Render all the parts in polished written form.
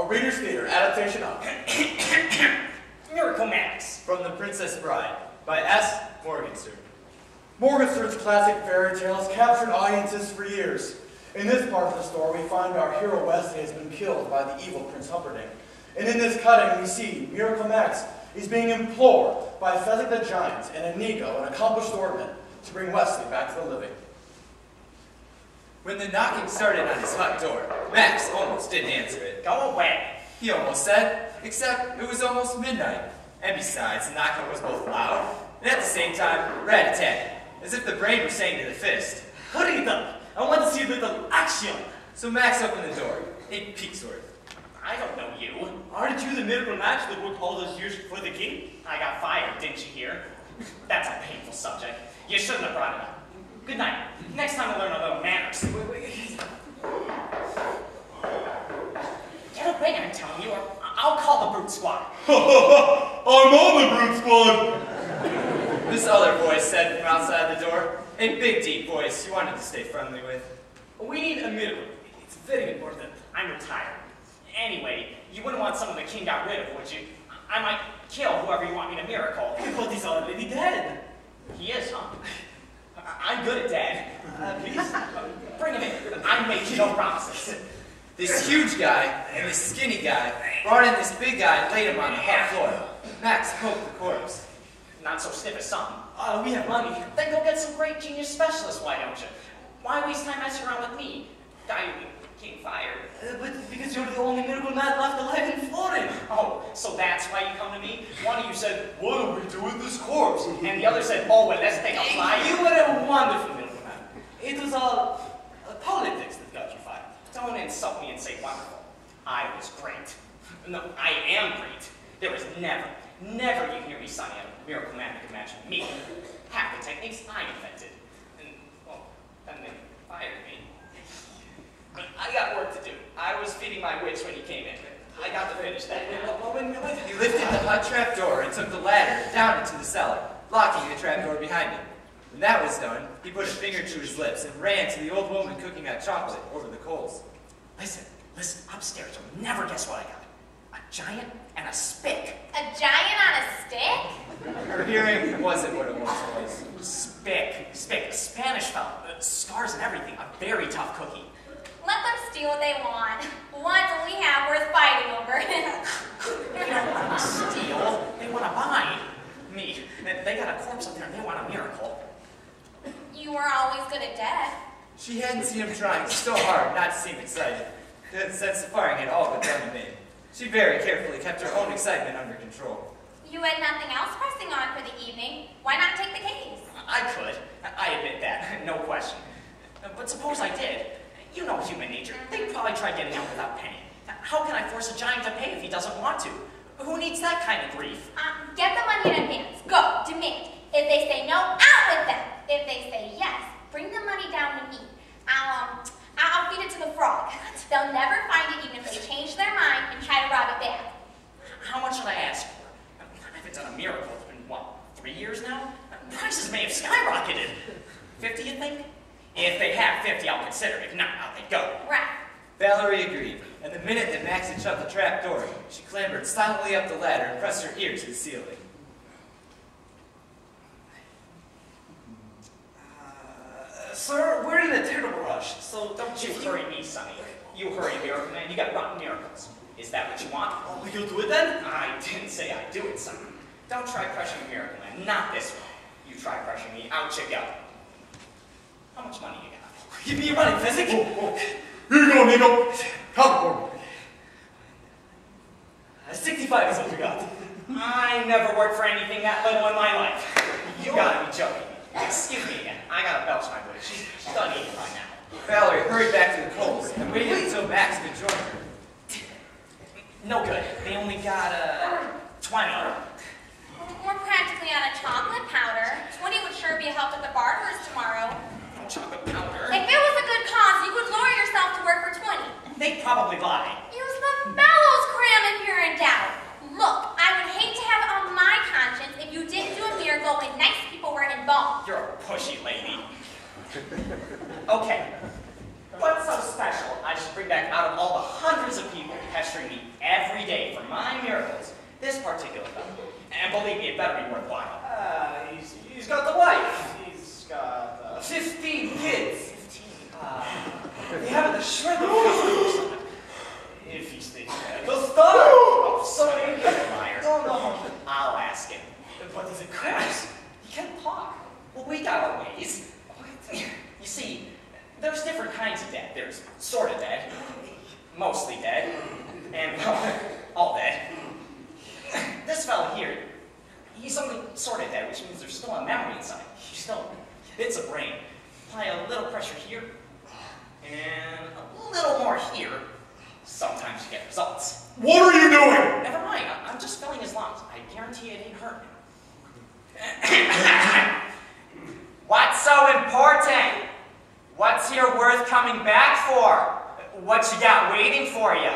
A Reader's Theater adaptation of Miracle Max from The Princess Bride by S. Morgenstern. Morgenstern's classic fairy tales captured audiences for years. In this part of the story, we find our hero Wesley has been killed by the evil Prince Humperdinck. And in this cutting, we see Miracle Max is being implored by Fezzik the Giant and Inigo, an accomplished swordman, to bring Wesley back to the living. When the knocking started on his hut door, Max almost didn't answer it. Go away. He almost said, except it was almost midnight. And besides, the knocking was both loud and at the same time rat-a-tat, as if the brain was saying to the fist, Hurry then. I want to see a little action. So Max opened the door. Hey, Peaksworth. I don't know you. Aren't you the Miracle Max that worked all those years for the king? I got fired, didn't you hear? That's a painful subject. You shouldn't have brought it up. Good night. Next time I'll learn a little manners. Get away, I'm telling you, or I'll call the Brute Squad. I'm on the Brute Squad! This other voice said from outside the door, a big, deep voice you wanted to stay friendly with. We need a miracle. It's very important. I'm retired. Anyway, you wouldn't want someone the king got rid of, would you? I might kill whoever you want me to miracle. But he's already dead. He is, huh? I'm good at dead. Please, bring him in. I'm making no promises. This huge guy and this skinny guy brought in this big guy and laid him on the hot floor. Max poked the corpse. Not so stiff as some. We have money. Then go get some great genius specialists, why don't you? Why waste time messing around with me? Guy getting fired. But because you're the only miracle man left alive in Florida. Oh, so that's why you come to me? One of you said, what do we do with this corpse? And the other said, oh, well, let's take a fly. You were a wonderful miracle man. It was all politics that got you fired. Don't insult me and say wonderful. I was great. No, I am great. There was never you hear me signing a miracle man that could match me. Half the techniques I invented. And, well, then they fired me. But I got work to do. I was feeding my witch when you came in. I got to finish that now. He lifted the hut trap door and took the ladder down into the cellar, locking the trap door behind him. When that was done, he put a finger to his lips and ran to the old woman cooking hot chocolate over the coals. Listen, upstairs, you'll never guess what I got. A giant and a spick. A giant on a stick? Her hearing wasn't what it once was. Spick, a Spanish fellow. Scars and everything, a very tough cookie. Let them steal what they want. What's we have worth fighting over? They don't want to steal, they want to buy. Me, they got a corpse up there and they want a miracle. You were always good at death. She hadn't seen him trying so hard not to seem excited. The sense of firing had all but done him in. She very carefully kept her own excitement under control. You had nothing else pressing on for the evening. Why not take the case? I could. I admit that, no question. But suppose I did. You know human nature. They'd probably try getting out without paying. How can I force a giant to pay if he doesn't want to? Who needs that kind of grief? Get the money in advance. Go, demand. If they say no, out with them. If they say yes, bring the money down to me. I'll feed it to the frog. They'll never find it even if they change their mind and try to rob it back. How much should I ask for? I haven't done a miracle. It's been, what, 3 years now? Prices may have skyrocketed. 50, you think? If they have 50, I'll consider it. If not, out they go. Right. Valerie agreed, and the minute that Max had shut the trap door, she clambered silently up the ladder and pressed her ear to the ceiling. Sir, we're in a terrible rush, so don't you hurry me, Sonny. You hurry, Miracle Man. You got rotten miracles. Is that what you want? Oh, you'll do it then? I didn't say I'd do it, Sonny. Don't try crushing Miracle Man. Not this way. You try crushing me, out you go. How much money you got? Give me your money, Fezzik. Oh. Here you go, Nico. Count for me. 65 is what you got. I never worked for anything that little in my life. You gotta be joking. Excuse me again. I gotta belch my wood. She's done eating by now. Valerie hurried back to the coals and waited until Max could join her. No good. They only got 20. We're practically out of chocolate powder. 20 would sure be a help at the barber's tomorrow. Chocolate powder? If it was a good cause, you could lower yourself to work for 20. They'd probably lie. Use the bellows cram if you're in doubt. Look, I would hate to have it on my conscience if you didn't do a miracle when nice people were involved. You're a pushy lady. Okay. What's so special? I managed to bring back out of all the hundreds of people pestering me every day for my miracles, this particular fellow. And believe me, it better be worthwhile. He's got the wife. He's got 15 kids. 15. They haven't a shred of customers. If he stays there, they'll start. Oh, Sorry, liar. No. I'll ask him. But he's a crash. He can't talk. Well, we got our ways. You see, there's different kinds of dead. There's sort of dead, mostly dead, and, well, all dead. This fella here, he's only sort of dead, which means there's still a memory inside. There's still bits of brain. Apply a little pressure here, and a little more here. Sometimes you get results. What are you doing? Never mind, I'm just filling his lungs. I guarantee it ain't hurting him. What's so important? What's here worth coming back for? What you got waiting for you?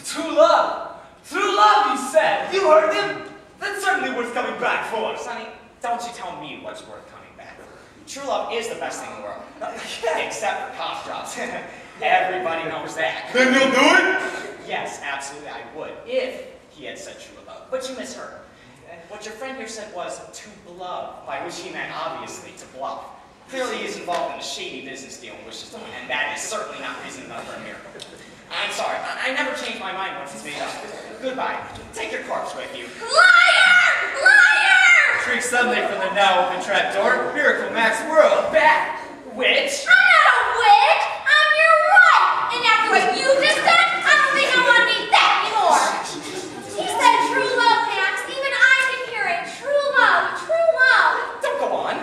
True love. True love, you said. You heard him? That's certainly worth coming back for. Sonny, don't you tell me what's worth coming back for. True love is the best thing in the world. Except for cough drops. Everybody knows that. Then you'll do it? Yes, absolutely, I would, if he had said true love. But you misheard. What your friend here said was to bluff, by which he meant, obviously, to bluff. Clearly he's involved in a shady business deal and wishes to win, and that is certainly not reason enough for a miracle. I'm sorry, I never change my mind once it's made up. Goodbye. Take your corpse with you. Liar! Liar! Shriek suddenly from the now open trapdoor. Miracle Max whirled back. Witch! I'm not a witch! I'm your wife! And after what you just said, I don't think I want to be that anymore! He said true love, Max. Even I can hear it. True love. True love. Don't go on.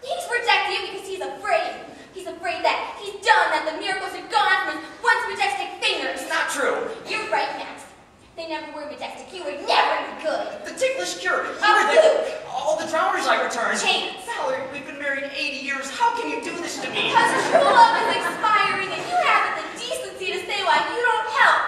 He's rejected you because he's afraid. He's afraid that he's done, that the miracles are gone from his once majestic fingers. It's not true. You're right, Max. They never were majestic. You were never any good. The ticklish cure. You Oh, were Luke. all the drowners I returned. Chance. Valerie, we've been married 80 years. How can you do this to me? Because true love is expiring and you haven't the decency to say why you don't help.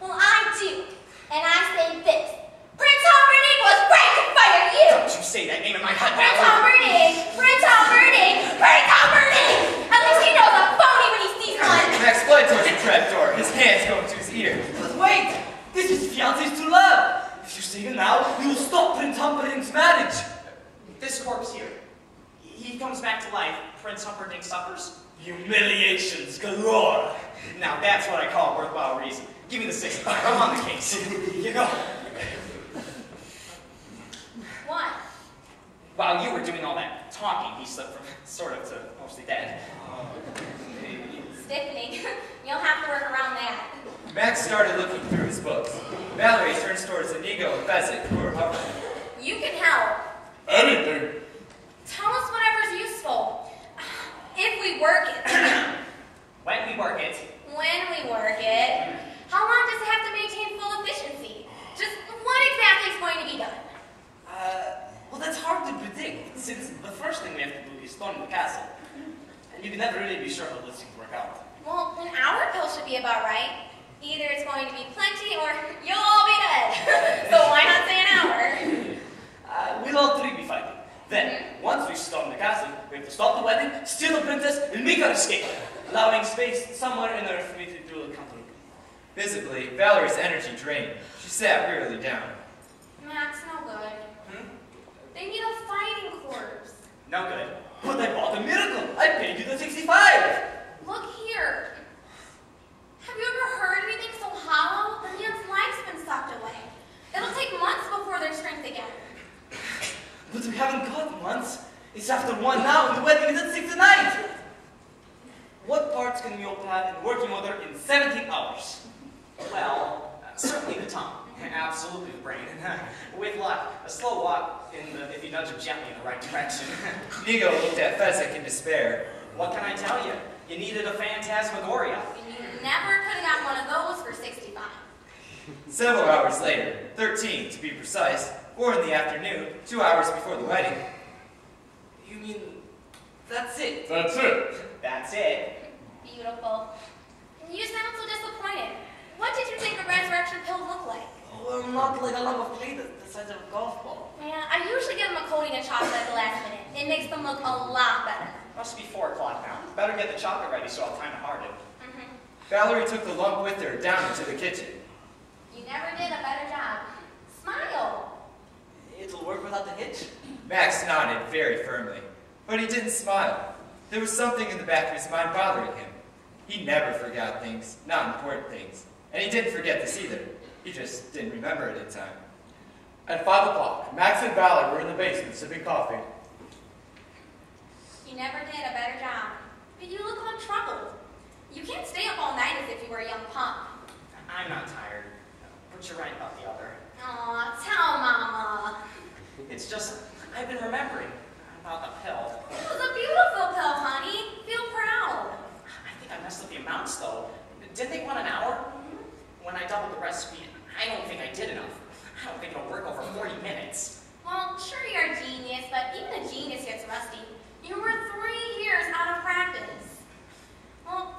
Well, I do. And I say this. Prince Humperdinck was right to fire you. Don't you say that name in my hut, Prince Valerie. Humperdinck. Prince Humperdinck. Prince Humperdinck. At least he knows a phony when he sees one. Max fled towards the trapdoor, his hands going to his ear. But wait! This is fiancé's true love. If you say it now, you'll stop Prince Humperdinck's marriage. This corpse here, he comes back to life. Prince Humperdinck suffers. Humiliations galore. Now that's what I call a worthwhile reason. Give me the 65. I'm on the case. You know, What? while you were doing all that talking, he slipped from sort of to mostly dead. Stiffening. You'll have to work around that. Max started looking through his books. Valerie turns towards Inigo and Fezzik, who were hovering. You can help. Anything. Tell us whatever's useful. If we work it. When we work it, When we work it. How long does it have to maintain full efficiency? Just what exactly is going to be done? Well, that's hard to predict, since the first thing we have to do is storm the castle. And you can never really be sure how those things work out. Well, an hour pill should be about right. Either it's going to be plenty or you'll all be dead. So why not say an hour? We'll all three be fighting. Then, once we storm the castle, we have to stop the wedding, steal the princess, and make our escape, allowing space somewhere in there for me to do a counter. Visibly, Valerie's energy drained. She sat wearily down. Max, no good. They need a fighting corpse. no good. But I bought a miracle! I paid you the 65! Look here. Have you ever heard anything so hollow? The man's life's been sucked away. It'll take months before they're strength again. But we haven't got months. It's after 1 now, and the wedding is at 6 tonight! What parts can we all have in working order in 17 hours? Well, certainly the tongue. Absolutely the brain. With luck, a slow walk if you nudge him gently in the right direction. Inigo looked at Fezzik in despair. What can I tell you? You needed a phantasmagoria. And you never could have gotten one of those for 65. Several hours later, 13 to be precise, 4 in the afternoon, 2 hours before the wedding. You mean, that's it? That's it. That's it. Beautiful. You sound so disappointed. What did you think a resurrection pill looked like? Oh, not like a lump of clay the size of a golf ball. Yeah, I usually give them a coating of chocolate at the last minute. It makes them look a lot better. Must be 4 o'clock now. Better get the chocolate ready so I'll have time to harden. Valerie took the lump with her down into the kitchen. You never did a better job. Smile. It'll work without the hitch. Max nodded very firmly, but he didn't smile. There was something in the back of his mind bothering him. He never forgot things, not important things. And he didn't forget this either. He just didn't remember it in time. At 5 o'clock, Max and Valerie were in the basement sipping coffee. You never did a better job. But you look untroubled. You can't stay up all night as if you were a young punk. I'm not tired, but you're right about the other. Aw, tell Mama. It's just, I've been remembering about the pill. It was a beautiful pill, honey. Feel proud. I think I messed up the amounts, though. Didn't they want an hour? When I doubled the recipe, I don't think I did enough. I don't think it'll work over 40 minutes. Well, sure you're a genius, but even a genius gets rusty. You were 3 years out of practice. Well,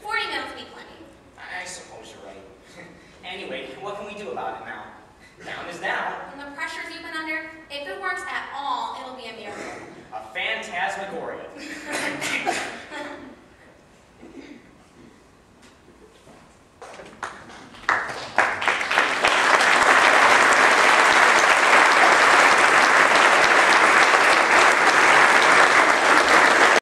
40 minutes will be plenty. I suppose you're right. Anyway, what can we do about it now? Down is down. And the pressures you've been under, if it works at all, it'll be a miracle. A phantasmagoria.